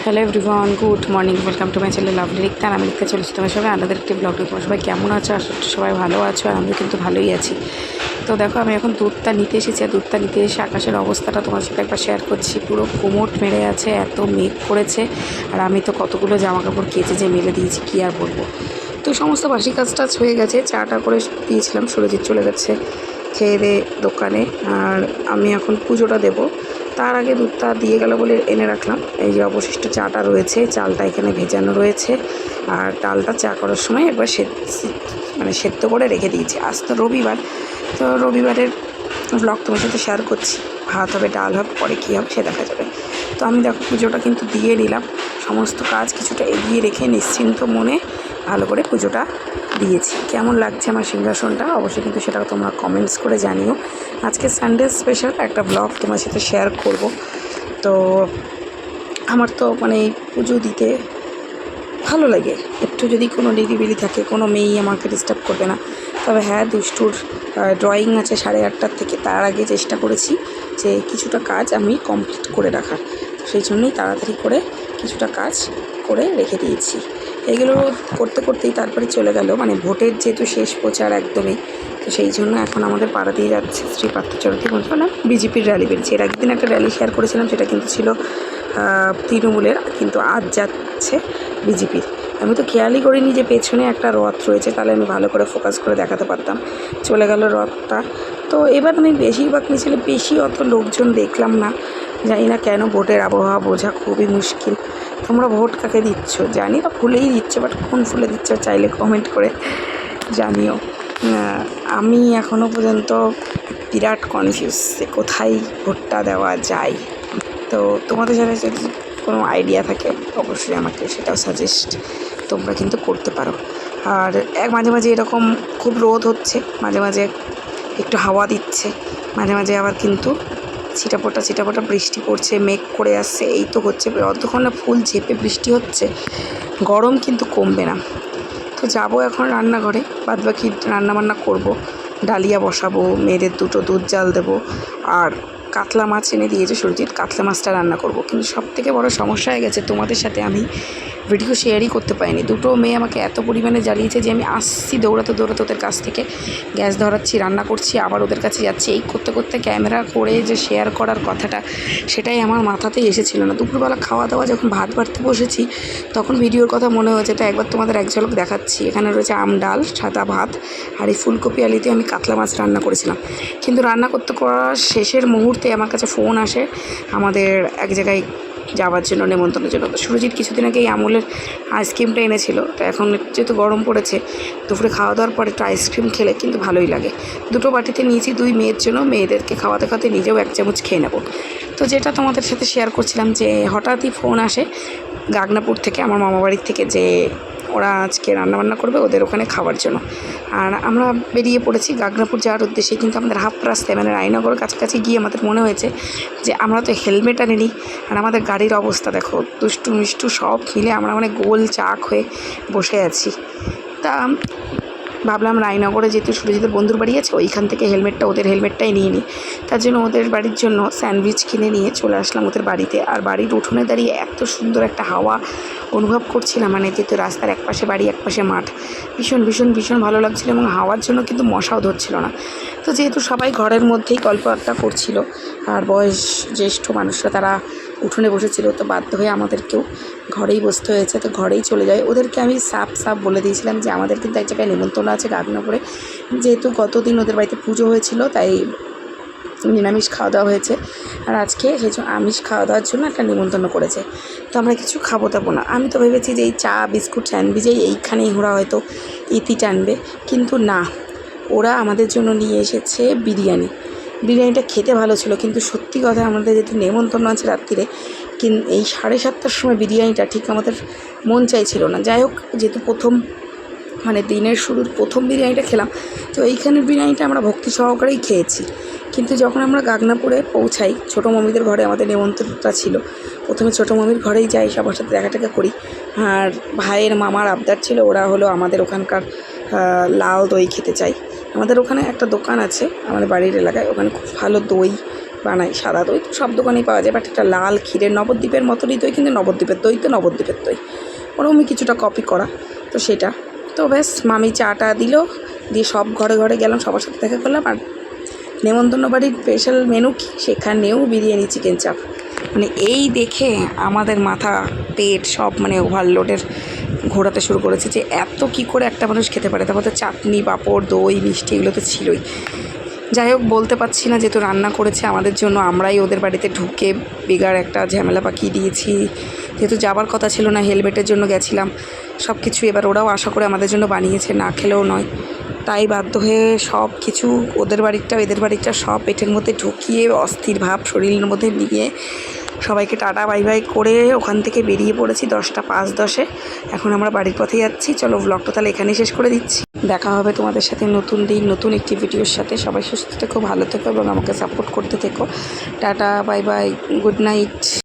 Hello everyone, good morning. Welcome to my channel lovely Rikta. আমি লিখতে চলেছি তোমার সবাই আলাদা একটি ব্লগ। তোমার সবাই কেমন আছো? আশা করি সবাই ভালো আছো, আর আমি কিন্তু ভালোই আছি। তো দেখো, আমি এখন দুধটা নিতে এসেছি, আর দুধটা নিতে এসে আকাশের অবস্থাটা তোমার সাথে একবার শেয়ার করছি। পুরো কোমট মেরে আছে, এত মেঘ করেছে। আর আমি তো কতগুলো জামা কাপড় কেচে যে মেলে দিয়েছি, কী আর বলবো। তো সমস্ত বাসি কাজ টাজ হয়ে গেছে, চাটা করে দিয়েছিলাম, সুরজিৎ চলে গেছে খেয়ে দিয়ে দোকানে। আর আমি এখন পুজোটা দেবো, তার আগে দুধটা দিয়ে গেল বলে এনে রাখলাম। এই যে অবশিষ্ট চাটা রয়েছে, চালটা এখানে ভেজানো রয়েছে, আর ডালটা চা করার সময় একবার সেদ্ধ করে রেখে দিয়েছি। আজ তো রবিবার, তো রবিবারের ব্লগ তোমার সাথে শেয়ার করছি। ভাত হবে, ডাল হবে, পরে কী হবে সে দেখা যাবে। তো আমি দেখো পুজোটা কিন্তু দিয়ে নিলাম, সমস্ত কাজ কিছুটা এগিয়ে রেখে নিশ্চিন্ত মনে ভালো করে পুজোটা দিয়েছি। কেমন লাগছে আমার সিংহাসনটা অবশ্যই কিন্তু সেটা তোমরা কমেন্টস করে জানিও। আজকে সানডে স্পেশাল একটা ব্লগ তোমার সাথে শেয়ার করব। তো আমার তো মানে পুজো দিতে ভালো লাগে, একটু যদি কোনো নিরিবিলি থাকে, কোনো মেয়েই আমাকে ডিস্টার্ব করবে না। তবে হ্যাঁ, দুষ্টুর ড্রয়িং আছে 8:30 থেকে, তার আগে চেষ্টা করেছি যে কিছুটা কাজ আমি কমপ্লিট করে রাখার। তো সেই জন্যই তাড়াতাড়ি করে কিছুটা কাজ করে রেখে দিয়েছি। এগুলো করতে করতেই তারপরে চলে গেল, মানে ভোটের যেহেতু শেষ প্রচার একদমই, তো সেই জন্য এখন আমাদের পাড়া দিয়ে যাচ্ছে শ্রী পার্থচরতী বলছিলাম বিজেপির র্যালি বেরিয়েছে। এর একদিন একটা র্যালি শেয়ার করেছিলাম, সেটা কিন্তু ছিল তৃণমূলের, কিন্তু আজ যাচ্ছে বিজেপির। আমি তো খেয়ালই করিনি যে পেছনে একটা রথ রয়েছে, তাহলে আমি ভালো করে ফোকাস করে দেখাতে পারতাম। চলে গেল রথটা। তো এবার আমি বেশিরভাগ মিছিলে বেশি অত লোকজন দেখলাম না, জানি না কেন। ভোটের আবহাওয়া বোঝা খুবই মুশকিল। তোমরা ভোট কাকে দিচ্ছ জানি না, ফুলেই দিচ্ছ, বাট কোন ফুলে দিচ্ছ চাইলে কমেন্ট করে জানিও। আমি এখনও পর্যন্ত বিরাট কনফিউজ যে কোথায় ভোটটা দেওয়া যায়। তো তোমাদের সাথে যদি কোনো আইডিয়া থাকে অবশ্যই আমাকে সেটাও সাজেস্ট তোমরা কিন্তু করতে পারো। আর মাঝে মাঝে এরকম খুব রোদ হচ্ছে, মাঝে মাঝে একটু হাওয়া দিচ্ছে, মাঝে মাঝে আবার কিন্তু ছিটাফোটা বৃষ্টি পড়ছে, মেঘ করে আসছে। এই তো হচ্ছে, অতক্ষণে ফুল ঝেপে বৃষ্টি হচ্ছে, গরম কিন্তু কমবে না। তো যাবো এখন রান্নাঘরে, বাদবাকি রান্নাবান্না করব। ডালিয়া বসাবো, মেয়েদের দুটো দুধ জাল দেবো, আর কাতলা মাছ এনে দিয়েছে সুরজিৎ, কাতলা মাছটা রান্না করব। কিন্তু সবথেকে বড় সমস্যা হয়ে গেছে, তোমাদের সাথে আমি ভিডিও শেয়ারই করতে পারিনি। দুটো মেয়ে আমাকে এত পরিমাণে জ্বালিয়েছে যে আমি আসছি দৌড়াতে ওদের কাছ থেকে, গ্যাস ধরাচ্ছি, রান্না করছি, আবার ওদের কাছে যাচ্ছি। এই করতে করতে ক্যামেরা করে যে শেয়ার করার কথাটা, সেটাই আমার মাথাতেই এসেছিল না। দুপুরবেলা খাওয়া দাওয়া যখন ভাত বাড়তে বসেছি, তখন ভিডিওর কথা মনে হয়েছে। তো একবার তোমাদের এক ঝলক দেখাচ্ছি। এখানে রয়েছে আম, ডাল, সাদা ভাত, আর এই ফুলকপি আলুতে আমি কাতলা মাছ রান্না করেছিলাম। কিন্তু রান্না করতে করার শেষের মুহূর্তে আমার কাছে ফোন আসে আমাদের এক জায়গায় যাওয়ার জন্য, নেমন্তন্নের জন্য। তো সুরজিৎ কিছুদিন আগে এই আমুলের আইসক্রিমটা এনেছিল। তো এখন যেহেতু গরম পড়েছে, দুপুরে খাওয়া দাওয়ার পরে একটু আইসক্রিম খেলে কিন্তু ভালোই লাগে। দুটো বাটিতে নিয়েছি 2 মেয়ের জন্য, মেয়েদেরকে খাওয়াতে খাওয়াতে নিজেও 1 চামচ খেয়ে নেব। তো যেটা তোমাদের সাথে শেয়ার করছিলাম, যে হঠাৎই ফোন আসে গাগনাপুর থেকে, আমার মামাবাড়ির থেকে, যে ওরা আজকে রান্নাবান্না করবে ওদের ওখানে খাওয়ার জন্য। আর আমরা বেরিয়ে পড়েছি গাগনাপুর যাওয়ার উদ্দেশ্যে। কিন্তু আমাদের হাফ রাস্তায়, মানে রায়নগর কাছাকাছি গিয়ে আমাদের মনে হয়েছে যে আমরা তো হেলমেট আনিনি, আর আমাদের গাড়ির অবস্থা দেখো, দুষ্টু মিষ্টু সব মিলে আমরা মানে গোল চাক হয়ে বসে আছি। তা ভাবলাম রায়নগরে যেহেতু সুরজিতের বন্ধুর বাড়ি আছে, ওইখান থেকে ওদের হেলমেটটাই নিয়ে নিই। তার জন্য ওদের বাড়ির জন্য স্যান্ডউইচ কিনে নিয়ে চলে আসলাম ওদের বাড়িতে। আর বাড়ির উঠোনে দাঁড়িয়ে এত সুন্দর একটা হাওয়া অনুভব করছিলাম, মানে যেহেতু রাস্তার একপাশে বাড়ি একপাশে মাঠ, ভীষণ ভীষণ ভীষণ ভালো লাগছিলো। এবং হাওয়ার জন্য কিন্তু মশাও ধরছিল না। তো যেহেতু সবাই ঘরের মধ্যেই গল্প আড্ডা করছিল, আর জ্যেষ্ঠ মানুষরা তারা উঠোনে বসেছিল, তো বাধ্য হয়ে আমাদেরকেও ঘরেই বসতে হয়েছে। তো ঘরেই চলে যায়। ওদেরকে আমি সাফ বলে দিয়েছিলাম যে আমাদের কিন্তু এক জায়গায় নেমন্তন্ন আছে গাগনাপুরে, যেহেতু গতদিন ওদের বাড়িতে পুজো হয়েছিল, তাই নিরামিষ খাওয়া দাওয়া হয়েছে। আর আজকে সেই জন্য আমিষ খাওয়া দাওয়ার জন্য একটা নিমন্ত্রণ করেছে। তো আমরা কিছু খাবো দাবো না। আমি তো ভেবেছি যে এই চা বিস্কুট স্যান্ডউইচেই এইখানেই ওরা হয়তো ইতি টানবে, কিন্তু না, ওরা আমাদের জন্য নিয়ে এসেছে বিরিয়ানিটা খেতে ভালো ছিল, কিন্তু সত্যি কথা আমাদের যেহেতু নেমন্তন্ন আছে রাত্রিরে, এই 7:30টার সময় বিরিয়ানিটা ঠিক আমাদের মন চাইছিল না। যাই হোক, যেহেতু মানে দিনের শুরুর প্রথম বিরিয়ানিটা খেলাম, তো এইখানের বিরিয়ানিটা আমরা ভক্তি সহকারেই খেয়েছি। কিন্তু যখন আমরা গাগনাপুরে পৌঁছাই, ছোটো মমিদের ঘরে আমাদের নেমন্তন্নটা ছিল। প্রথমে ছোটো মমির ঘরেই যাই, সবার সাথে দেখা করি। আর ভাইয়ের মামার আবদার ছিল, ওরা হলো আমাদের ওখানকার লাল দই খেতে চাই। আমাদের ওখানে একটা দোকান আছে আমাদের বাড়ির এলাকায়, ওখানে খুব ভালো দই বানাই। সাদা দই তো সব দোকানেই পাওয়া যায়, বাট একটা লাল ক্ষীরের নবদ্বীপের মতনই দই, কিন্তু নবদ্বীপের দই তো নবদ্বীপের দই, ওরকমই কিছুটা কপি করা। তো সেটা তো বেশ, মামি চাটা দিল, দিয়ে সব ঘরে ঘরে গেলাম, সবার সাথে দেখা করলাম। আর নেমন্তন্ন বাড়ির স্পেশাল মেনু কি, সেখানেও বিরিয়ানি, চিকেন চাপ। মানে এই দেখে আমাদের মাথা পেট সব মানে ওভারলোডের ঘোরাতে শুরু করেছে যে এত কি করে একটা মানুষ খেতে পারে। তারপর তো চাটনি, পাঁপড়, দই, মিষ্টি এগুলো তো ছিলই। যাই হোক, বলতে পারছি না, যেহেতু রান্না করেছে আমাদের জন্য, আমরাই ওদের বাড়িতে ঢুকে বিগার একটা ঝামেলা পাকিয়ে দিয়েছি। যেহেতু যাবার কথা ছিল না, হেলমেটের জন্য গেছিলাম, সব কিছু এবার ওরাও আশা করে আমাদের জন্য বানিয়েছে, না খেলেও নয়। তাই বাধ্য হয়ে সব কিছু ওদের বাড়িটা এদের বাড়িটা সব পেটের মধ্যে ঢুকিয়ে অস্থির ভাব শরীরের মধ্যে নিয়ে সবাইকে টাটা বাই বাই করে ওখান থেকে বেরিয়ে পড়েছি 10:05 এখন আমরা বাড়ির পথে যাচ্ছি। চলো ব্লগটা তাহলে এখানেই শেষ করে দিচ্ছি। দেখা হবে তোমাদের সাথে নতুন দিন, নতুন একটি ভিডিওর সাথে। সবাই সুস্থ থেকো, ভালো থেকো এবং আমাকে সাপোর্ট করতে থেকো। Tata bye bye, good night.